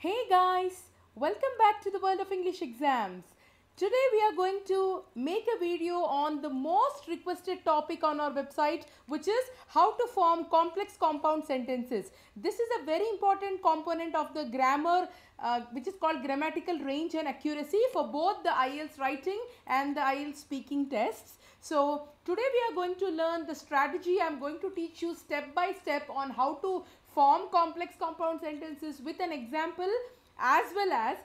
Hey guys, welcome back to the world of English exams. Today we are going to make a video on the most requested topic on our website, which is how to form complex compound sentences. This is a very important component of the grammar which is called grammatical range and accuracy for both the Ielts writing and the Ielts speaking tests. So today we are going to learn the strategy. I am going to teach you step by step on how to form complex compound sentences with an example, as well as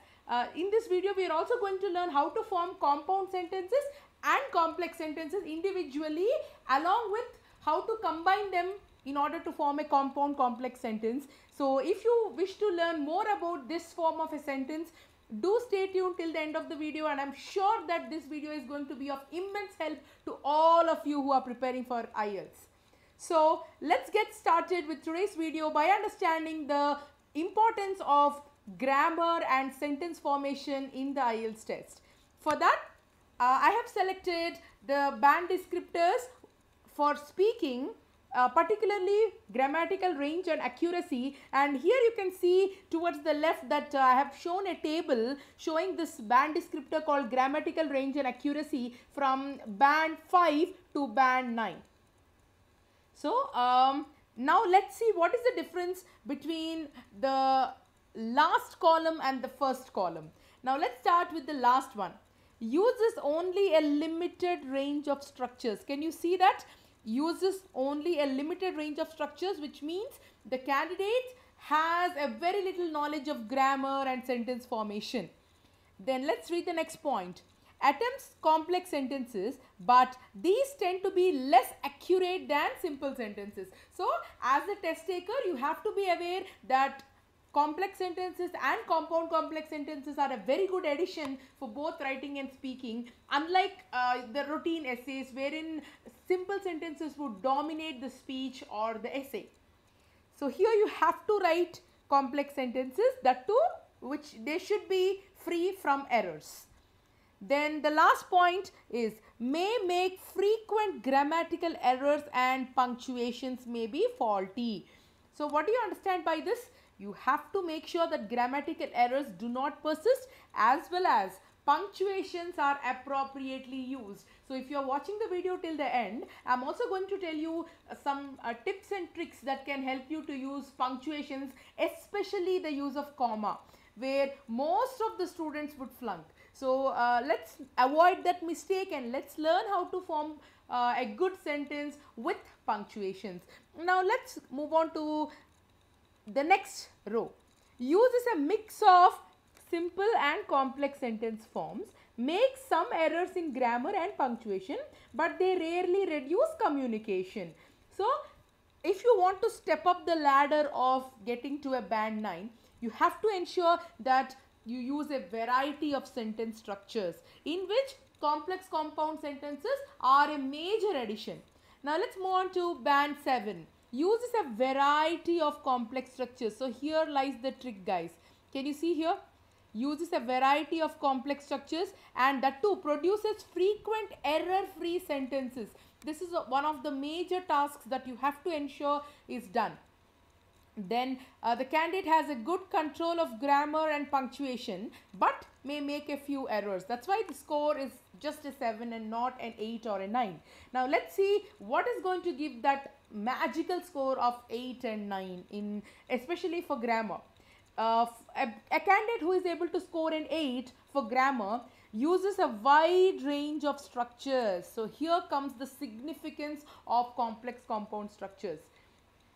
in this video we are also going to learn how to form compound sentences and complex sentences individually, along with how to combine them in order to form a compound complex sentence. So if you wish to learn more about this form of a sentence, do stay tuned till the end of the video, and I'm sure that this video is going to be of immense help to all of you who are preparing for Ielts. So let's get started with today's video by understanding the importance of grammar and sentence formation in the Ielts test. For that, I have selected the band descriptors for speaking, particularly grammatical range and accuracy, and here you can see towards the left that I have shown a table showing this band descriptor called grammatical range and accuracy from band 5 to band 9. So now let's see what is the difference between the last column and the first column. Now let's start with the last one. Uses only a limited range of structures. Can you see that? Uses only a limited range of structures, which means the candidate has a very little knowledge of grammar and sentence formation. Then let's read the next point. Attempts complex sentences, but these tend to be less accurate than simple sentences. So as a test taker, you have to be aware that complex sentences and compound complex sentences are a very good addition for both writing and speaking, unlike the routine essays wherein simple sentences would dominate the speech or the essay. So here you have to write complex sentences, that too which they should be free from errors. Then the last point is may make frequent grammatical errors and punctuations may be faulty. So what do you understand by this? You have to make sure that grammatical errors do not persist, as well as punctuations are appropriately used. So if you are watching the video till the end, I am also going to tell you some tips and tricks that can help you to use punctuations, especially the use of comma, where most of the students would flunk. So let's avoid that mistake and let's learn how to form a good sentence with punctuations. Now let's move on to the next row. Uses a mix of simple and complex sentence forms, makes some errors in grammar and punctuation, but they rarely reduce communication. So if you want to step up the ladder of getting to a band 9, you have to ensure that you use a variety of sentence structures, in which complex compound sentences are a major addition. Now let's move on to band 7. Uses a variety of complex structures. So here lies the trick, guys. Can you see here? Uses a variety of complex structures, and that too produces frequent error-free sentences. This is one of the major tasks that you have to ensure is done. Then the candidate has a good control of grammar and punctuation, but may make a few errors. That's why the score is just a 7 and not an 8 or a 9. Now let's see what is going to give that magical score of 8 and 9, in especially for grammar. A candidate who is able to score an 8 for grammar uses a wide range of structures. So here comes the significance of complex compound structures.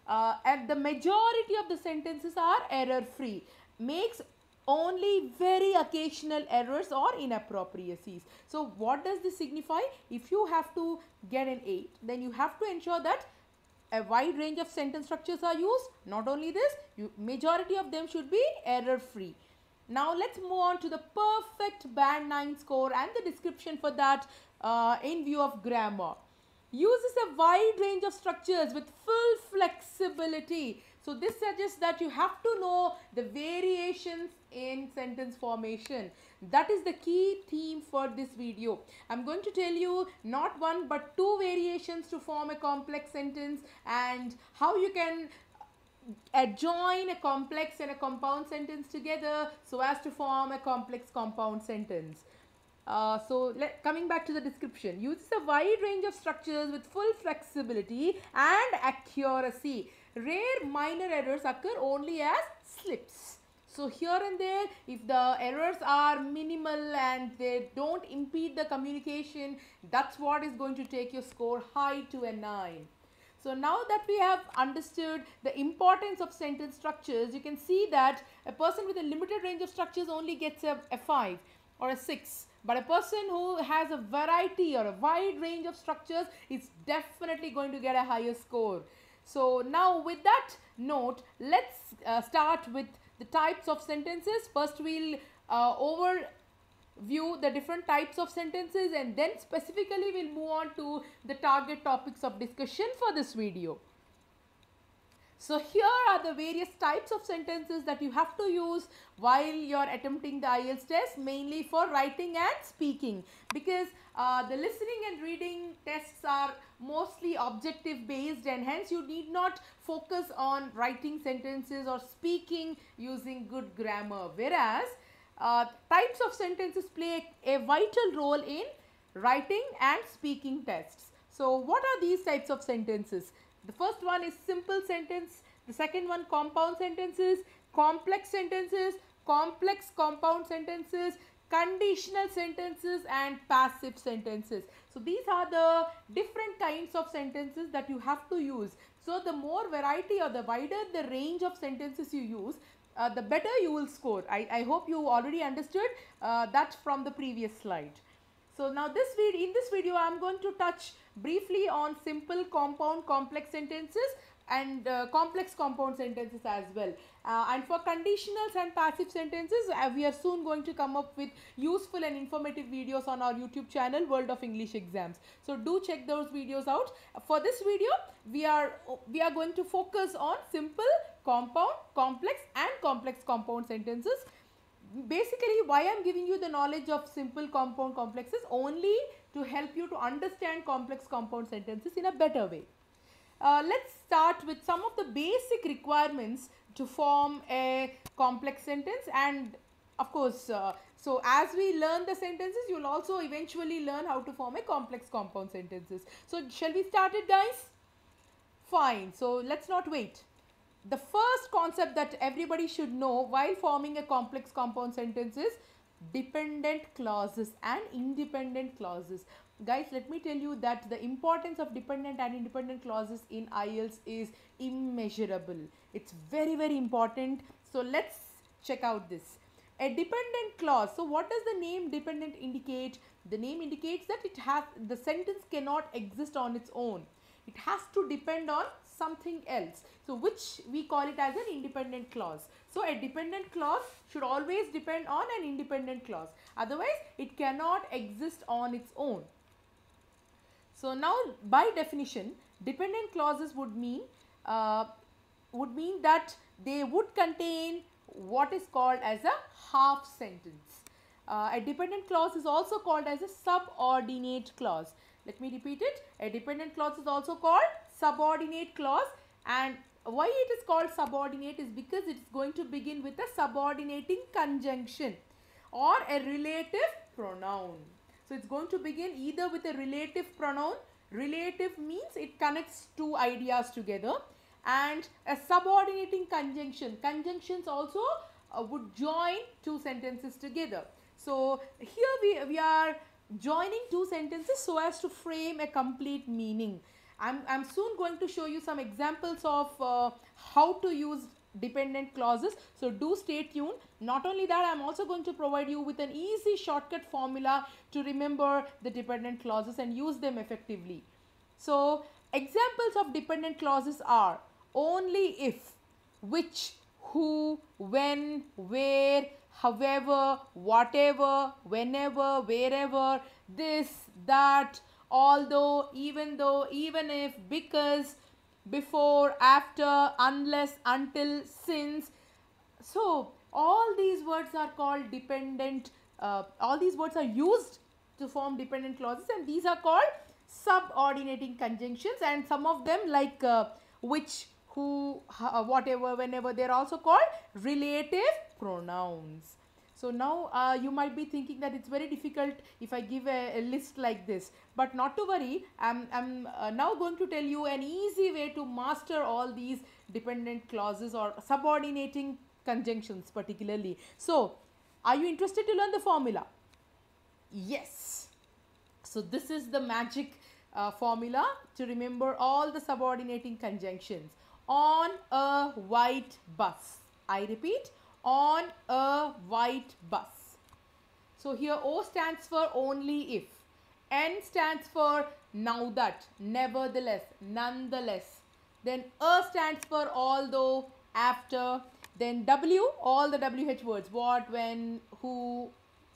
And the majority of the sentences are error free, makes only very occasional errors or inappropriacies. So what does this signify? If you have to get an 8, then you have to ensure that a wide range of sentence structures are used. Not only this, majority of them should be error free. Now let's move on to the perfect band 9 score and the description for that in view of grammar. Uses a wide range of structures with full flexibility. So this suggests that you have to know the variations in sentence formation. That is the key theme for this video. I'm going to tell you not one but two variations to form a complex sentence, and how you can adjoin a complex and a compound sentence together so as to form a complex compound sentence. Coming back to the description, uses a wide range of structures with full flexibility and accuracy. Rare minor errors occur only as slips. So here and there, if the errors are minimal and they don't impede the communication, that's what is going to take your score high to a 9. So now that we have understood the importance of sentence structures, you can see that a person with a limited range of structures only gets a 5 or a 6. But a person who has a variety or a wide range of structures is definitely going to get a higher score. So now with that note, let's start with the types of sentences. First we'll overview the different types of sentences, and then specifically we'll move on to the target topics of discussion for this video. So here are the various types of sentences that you have to use while you're attempting the Ielts test, mainly for writing and speaking, because the listening and reading tests are mostly objective based, and hence you need not focus on writing sentences or speaking using good grammar, whereas types of sentences play a vital role in writing and speaking tests. So what are these types of sentences? The first one is simple sentence, the second one compound sentences, complex sentences, complex compound sentences, conditional sentences, and passive sentences. So these are the different kinds of sentences that you have to use. So the more variety or the wider the range of sentences you use, the better you will score. I hope you already understood that from the previous slide. So now in this video I am going to touch briefly on simple, compound, complex sentences and complex compound sentences as well. And for conditionals and passive sentences, we are soon going to come up with useful and informative videos on our YouTube channel, World of English Exams. So do check those videos out. For this video, we are going to focus on simple, compound, complex and complex compound sentences. Basically, why I am giving you the knowledge of simple, compound, complexes only to help you to understand complex compound sentences in a better way. Let's start with some of the basic requirements to form a complex sentence, and of course, so as we learn the sentences, you will also eventually learn how to form a complex compound sentences. So shall we start it, guys? Fine. So let's not wait. The first concept that everybody should know while forming a complex compound sentence is dependent clauses and independent clauses. Guys, let me tell you that the importance of dependent and independent clauses in Ielts is immeasurable. It's very, very important. So let's check out this. A dependent clause. So what does the name dependent indicate? The name indicates that the sentence cannot exist on its own. It has to depend on something else, so which we call it as an independent clause. So a dependent clause should always depend on an independent clause, otherwise it cannot exist on its own. So now by definition, dependent clauses would mean that they would contain what is called as a half sentence. A dependent clause is also called as a subordinate clause. Let me repeat it. A dependent clause is also called subordinate clause, and why it is called subordinate is because it is going to begin with a subordinating conjunction or a relative pronoun. So it's going to begin either with a relative pronoun. Relative means it connects two ideas together, and a subordinating conjunction. Conjunctions also would join two sentences together. So here we are joining two sentences so as to frame a complete meaning. I'm soon going to show you some examples of how to use dependent clauses, so do stay tuned. Not only that, I'm also going to provide you with an easy shortcut formula to remember the dependent clauses and use them effectively. So examples of dependent clauses are only if, which, who, when, where, however, whatever, whenever, wherever, this, that, although, even though, even if, because, before, after, unless, until, since. So all these words are called dependent, all these words are used to form dependent clauses, and these are called subordinating conjunctions, and some of them like which, who, whatever, whenever. They are also called relative pronouns. So now you might be thinking that it's very difficult if I give a list like this, but not to worry. I'm now going to tell you an easy way to master all these dependent clauses or subordinating conjunctions particularly. So are you interested to learn the formula? Yes. So this is the magic formula to remember all the subordinating conjunctions. On a white bus. I repeat, on a white bus. So here O stands for only if. N stands for now that, nevertheless, nonetheless. Then A stands for although, after. Then W, all the WH words, what, when, who,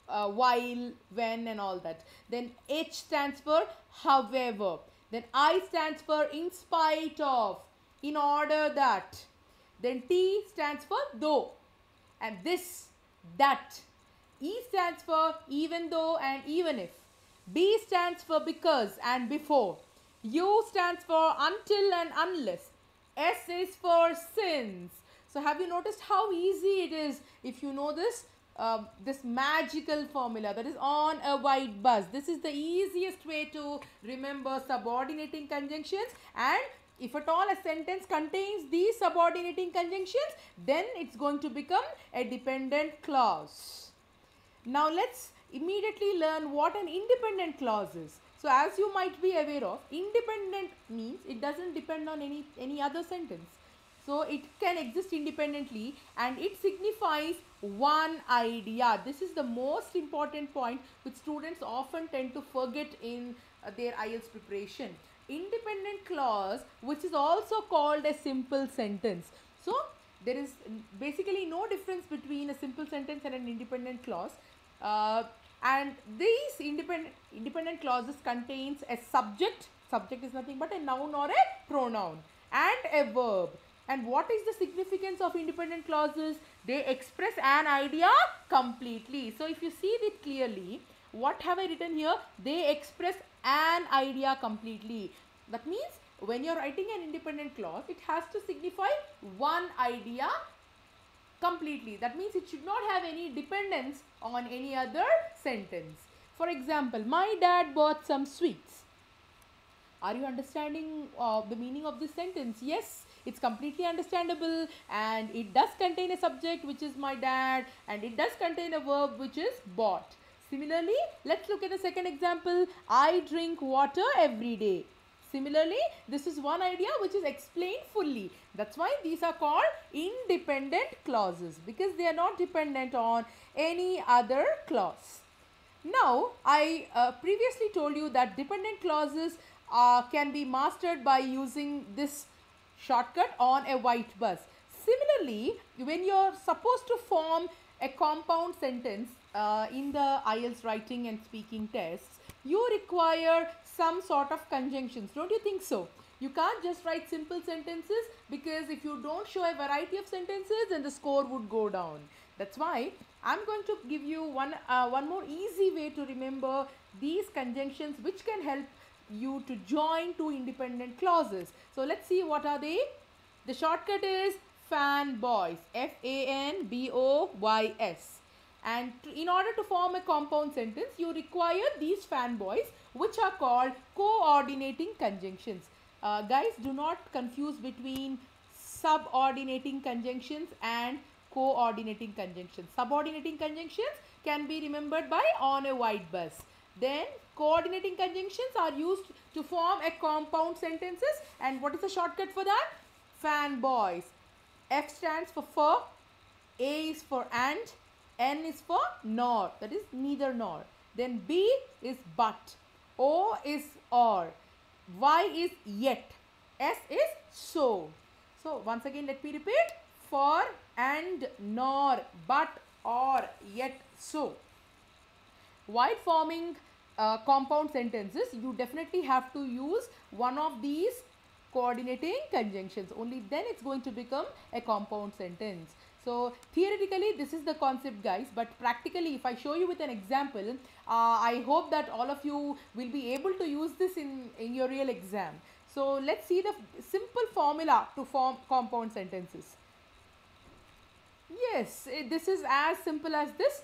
while, when, and all that. Then H stands for however. Then I stands for in spite of, in order that. Then T stands for though, and this, that. E stands for even though and even if. B stands for because and before. U stands for until and unless. S is for since. So have you noticed how easy it is if you know this? This magical formula, that is on a white bus. This is the easiest way to remember subordinating conjunctions, and if at all a sentence contains these subordinating conjunctions, then it's going to become a dependent clause. Now let's immediately learn what an independent clause is. So as you might be aware of, independent means it doesn't depend on any other sentence. So it can exist independently and it signifies one idea. This is the most important point which students often tend to forget in their IELTS preparation. Independent clause, which is also called a simple sentence. So there is basically no difference between a simple sentence and an independent clause. And these independent clauses contains a subject. Subject is nothing but a noun or a pronoun, and a verb. And what is the significance of independent clauses? They express an idea completely. So if you see it clearly, what have I written here? They express an idea completely. That means when you are writing an independent clause, it has to signify one idea completely. That means it should not have any dependence on any other sentence. For example, my dad bought some sweets. Are you understanding the meaning of this sentence? Yes, it's completely understandable, and it does contain a subject which is my dad, and it does contain a verb which is bought. Similarly, let's look at the second example. I drink water every day. Similarly, this is one idea which is explained fully. That's why these are called independent clauses, because they are not dependent on any other clause. Now, I previously told you that dependent clauses can be mastered by using this shortcut, on a white bus. Similarly, when you are supposed to form a compound sentence in the IELTS writing and speaking tests, you require some sort of conjunctions. Don't you think so? You can't just write simple sentences, because if you don't show a variety of sentences, then the score would go down. That's why I'm going to give you one more easy way to remember these conjunctions which can help you to join two independent clauses. So let's see what are they. The shortcut is fanboys, F-A-N-B-O-Y-S. And in order to form a compound sentence, you require these fanboys, which are called coordinating conjunctions. Guys, do not confuse between subordinating conjunctions and coordinating conjunctions. Subordinating conjunctions can be remembered by on a white bus. Then coordinating conjunctions are used to form a compound sentences. And what is the shortcut for that? Fanboys. F stands for, A is for and, N is for nor, that is neither nor. Then B is but, O is or, Y is yet, S is so. So once again let me repeat: for, and, nor, but, or, yet, so. While forming compound sentences, you definitely have to use one of these coordinating conjunctions. Only then it's going to become a compound sentence. So theoretically this is the concept, guys, but practically if I show you with an example, I hope that all of you will be able to use this in your real exam. So let's see the simple formula to form compound sentences. Yes, this is as simple as this.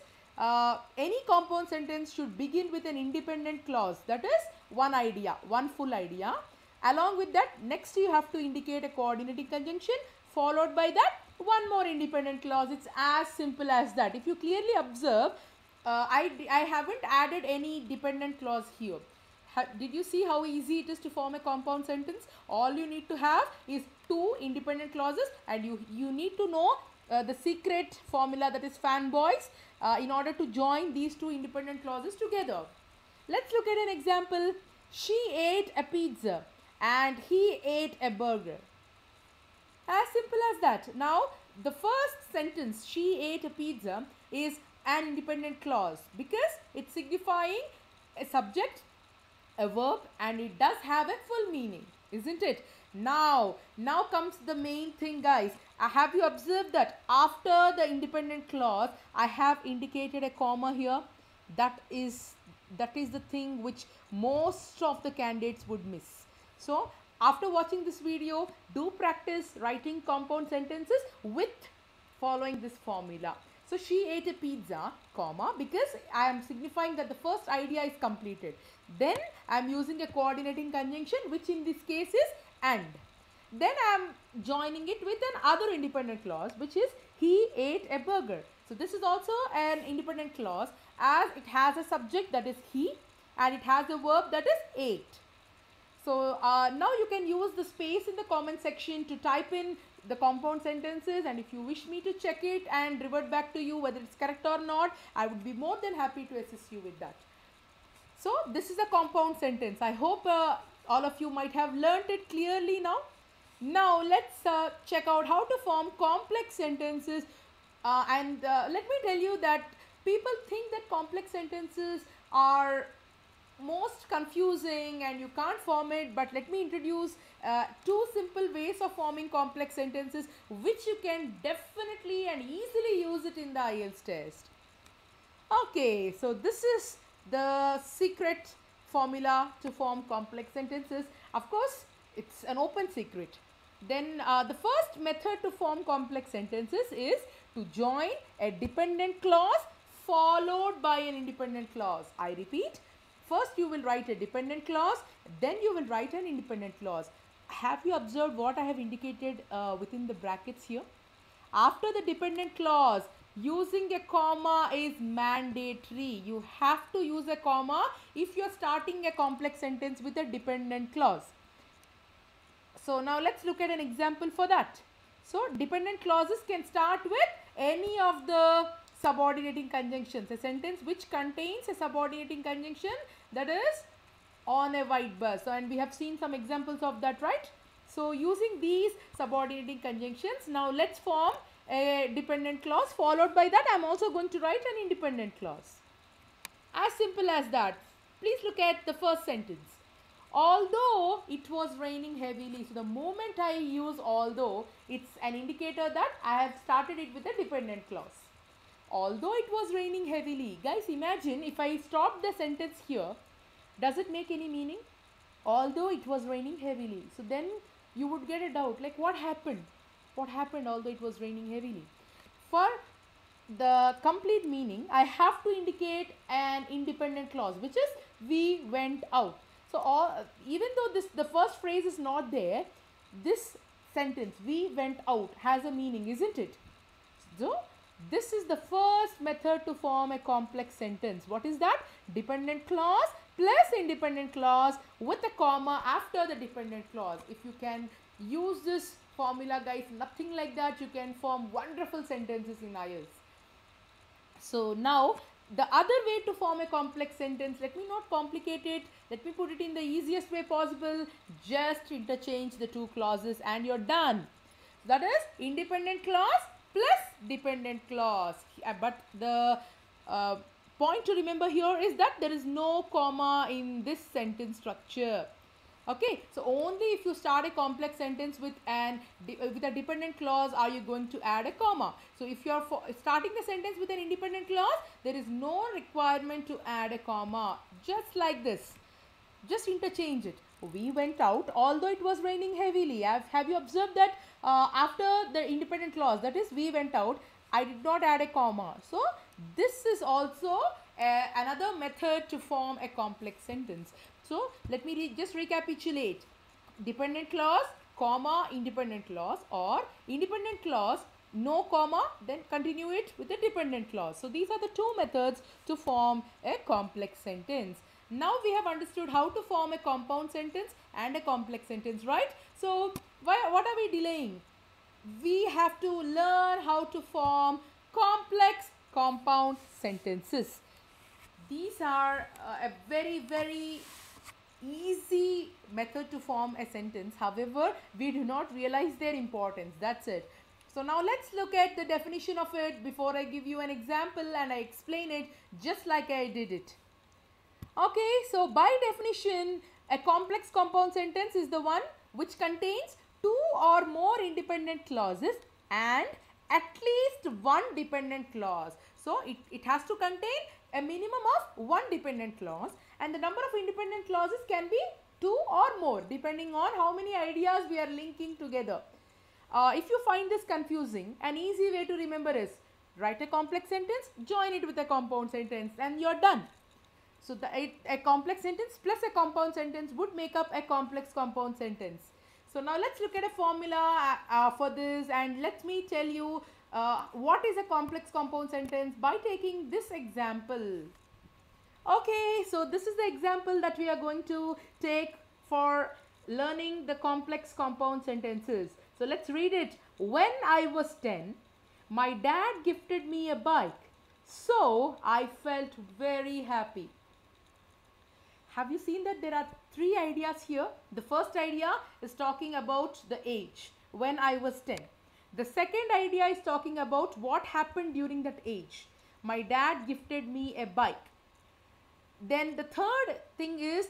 Any compound sentence should begin with an independent clause, that is one idea, one full idea. Along with that, next you have to indicate a coordinating conjunction, followed by that one more independent clause. It's as simple as that. If you clearly observe, I haven't added any dependent clause here. Did you see how easy it is to form a compound sentence? All you need to have is two independent clauses, and you need to know the secret formula, that is fanboys, in order to join these two independent clauses together. Let's look at an example. She ate a pizza and he ate a burger. As simple as that. Now, the first sentence, she ate a pizza, is an independent clause because it's signifying a subject, a verb, and it does have a full meaning, isn't it? Now comes the main thing, guys. Have you observed that after the independent clause I have indicated a comma here? That is the thing which most of the candidates would miss. So after watching this video, do practice writing compound sentences with following this formula. So she ate a pizza, comma, because I am signifying that the first idea is completed. Then I am using a coordinating conjunction, which in this case is and. Then I am joining it with another independent clause, which is he ate a burger. So this is also an independent clause, as it has a subject, that is he, and it has a verb, that is ate. So now you can use the space in the comment section to type in the compound sentences, and if you wish me to check it and revert back to you whether it's correct or not, I would be more than happy to assist you with that. So this is a compound sentence. I hope all of you might have learnt it clearly now. Now let's check out how to form complex sentences, and let me tell you that people think that complex sentences are most confusing and you can't form it, but let me introduce two simple ways of forming complex sentences which you can definitely and easily use it in the Ielts test. Okay, so this is the secret formula to form complex sentences. Of course, it's an open secret. Then the first method to form complex sentences is to join a dependent clause followed by an independent clause. I repeat, first you will write a dependent clause, then you will write an independent clause. Have you observed what I have indicated within the brackets here? After the dependent clause, using a comma is mandatory. You have to use a comma if you are starting a complex sentence with a dependent clause. So now let's look at an example for that. So dependent clauses can start with any of the subordinating conjunctions. A sentence which contains a subordinating conjunction, that is on a white bus. So, and we have seen some examples of that, right? So using these subordinating conjunctions, now let's form a dependent clause. Followed by that, I am also going to write an independent clause. As simple as that. Please look at the first sentence. Although it was raining heavily. So the moment I use although, it's an indicator that I have started it with a dependent clause. Although it was raining heavily. Guys, imagine if I stop the sentence here, does it make any meaning? Although it was raining heavily. So then you would get a doubt, like what happened? What happened although it was raining heavily? For the complete meaning, I have to indicate an independent clause, which is we went out. So even though the first phrase is not there, this sentence, we went out, has a meaning, isn't it? So this is the first method to form a complex sentence. What is that? Dependent clause plus independent clause with a comma after the dependent clause. If you can use this formula, guys, nothing like that, you can form wonderful sentences in Ielts. So now the other way to form a complex sentence, let me not complicate it, let me put it in the easiest way possible. Just interchange the two clauses and you're done. That is independent clause plus dependent clause. But the point to remember here is that there is no comma in this sentence structure. Okay, so only if you start a complex sentence with a dependent clause are you going to add a comma. So if you are starting the sentence with an independent clause, there is no requirement to add a comma. Just like this, just interchange it. We went out although it was raining heavily. Have you observed that after the independent clause, that is we went out, I did not add a comma. So this is also another method to form a complex sentence. So let me just recapitulate. Dependent clause, comma, independent clause, or independent clause, no comma, then continue it with a dependent clause. So these are the two methods to form a complex sentence. Now we have understood how to form a compound sentence and a complex sentence, right? So what are we delaying? We have to learn how to form complex compound sentences. These are a very easy method to form a sentence. However, we do not realize their importance. That's it. So now let's look at the definition of it before I give you an example and I explain it just like I did it. Okay, so by definition, a complex compound sentence is the one which contains two or more independent clauses and at least one dependent clause. So it has to contain a minimum of one dependent clause, and the number of independent clauses can be two or more depending on how many ideas we are linking together. If you find this confusing, an easy way to remember is write a complex sentence, join it with a compound sentence, and you're done. So a complex sentence plus a compound sentence would make up a complex compound sentence. So now let's look at a formula for this, and let me tell you what is a complex compound sentence by taking this example. Okay, so this is the example that we are going to take for learning the complex compound sentences. So let's read it. When I was 10, my dad gifted me a bike. So I felt very happy. Have you seen that there are three ideas here? The first idea is talking about the age, when I was 10. The second idea is talking about what happened during that age. My dad gifted me a bike. Then the third thing is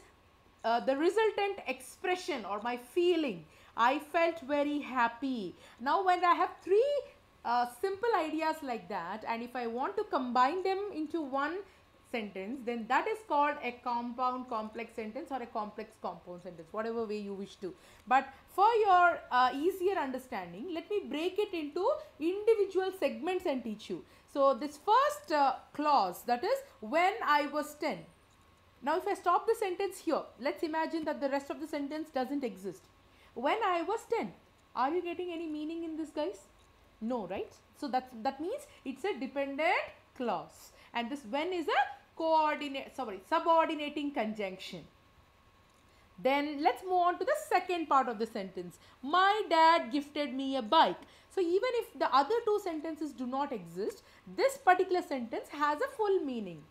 the resultant expression or my feeling. I felt very happy. Now when I have three simple ideas like that, and if I want to combine them into one sentence, then that is called a compound complex sentence or a complex compound sentence, whatever way you wish to. But for your easier understanding, let me break it into individual segments and teach you. So this first clause, that is when I was 10. Now if I stop the sentence here, let's imagine that the rest of the sentence doesn't exist. When I was 10, are you getting any meaning in this, guys? No, right? So that means it's a dependent clause, and this when is a subordinating conjunction. Then let's move on to the second part of the sentence. My dad gifted me a bike. So even if the other two sentences do not exist, this particular sentence has a full meaning.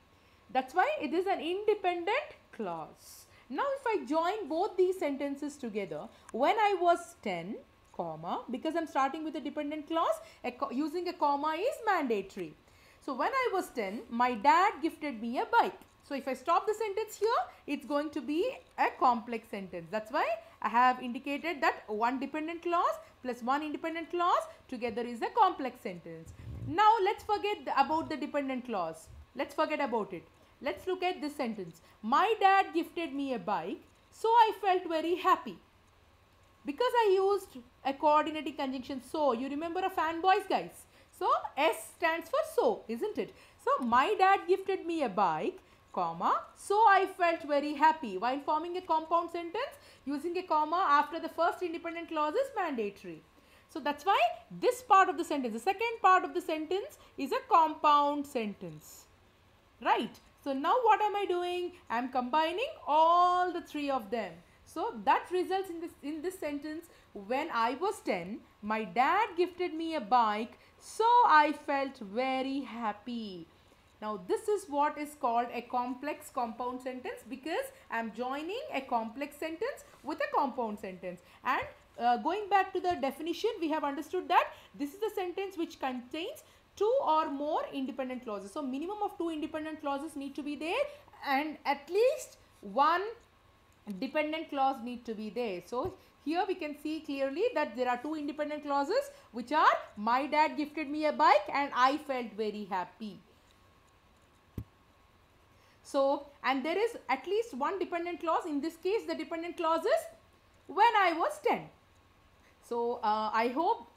That's why it is an independent clause. Now if I join both these sentences together, when I was 10, comma, because I'm starting with a dependent clause, using a comma is mandatory. So when I was 10, my dad gifted me a bike. So if I stop the sentence here, it's going to be a complex sentence. That's why I have indicated that one dependent clause plus one independent clause together is a complex sentence. Now let's forget about the dependent clause. Let's forget about it. Let's look at this sentence. My dad gifted me a bike, so I felt very happy. Because I used a coordinating conjunction so, you remember a fanboys, guys? So S stands for so, isn't it? So my dad gifted me a bike, comma, so I felt very happy. While forming a compound sentence, using a comma after the first independent clause is mandatory. So that's why this part of the sentence, the second part of the sentence, is a compound sentence. Right? So now what am I doing? I am combining all the three of them. So that results in this sentence, when I was 10, my dad gifted me a bike, so I felt very happy. Now this is what is called a complex compound sentence, because I am joining a complex sentence with a compound sentence. And going back to the definition, we have understood that this is a sentence which contains two or more independent clauses. So minimum of two independent clauses need to be there, and at least one dependent clause need to be there. So here we can see clearly that there are two independent clauses, which are my dad gifted me a bike and I felt very happy. So, and there is at least one dependent clause. In this case, the dependent clause is when I was 10. So, I hope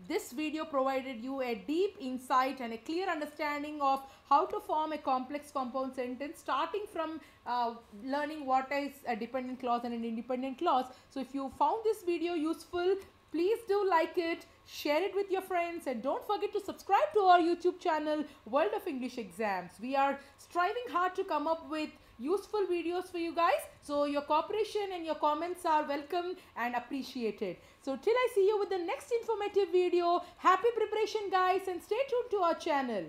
this video provided you a deep insight and a clear understanding of how to form a complex compound sentence, starting from learning what is a dependent clause and an independent clause. So if you found this video useful, please do like it, share it with your friends, and don't forget to subscribe to our YouTube channel, World of English Exams. We are striving hard to come up with useful videos for you guys. So your cooperation and your comments are welcome and appreciated. So till I see you with the next informative video, happy preparation guys, and stay tuned to our channel.